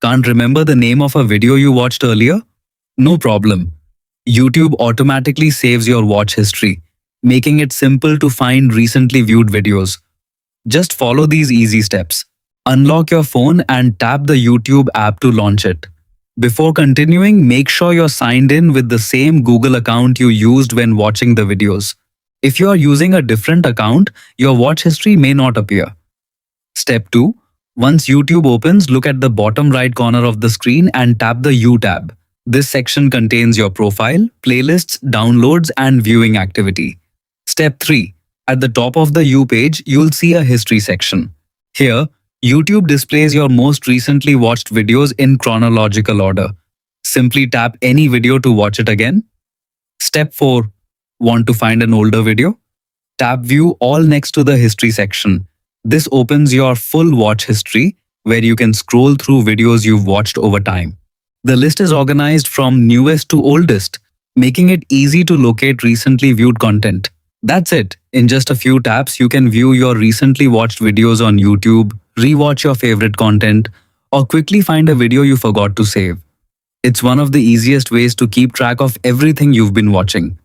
Can't remember the name of a video you watched earlier? No problem. YouTube automatically saves your watch history, making it simple to find recently viewed videos. Just follow these easy steps. Unlock your phone and tap the YouTube app to launch it. Before continuing, make sure you're signed in with the same Google account you used when watching the videos. If you are using a different account, your watch history may not appear. Step 2. Once YouTube opens, look at the bottom right corner of the screen and tap the U tab. This section contains your profile, playlists, downloads, and viewing activity. Step 3. At the top of the U page, you'll see a history section. Here, YouTube displays your most recently watched videos in chronological order. Simply tap any video to watch it again. Step 4. Want to find an older video? Tap View All next to the History section. This opens your full watch history, where you can scroll through videos you've watched over time. The list is organized from newest to oldest, making it easy to locate recently viewed content. That's it. In just a few taps, you can view your recently watched videos on YouTube, rewatch your favorite content, or quickly find a video you forgot to save. It's one of the easiest ways to keep track of everything you've been watching.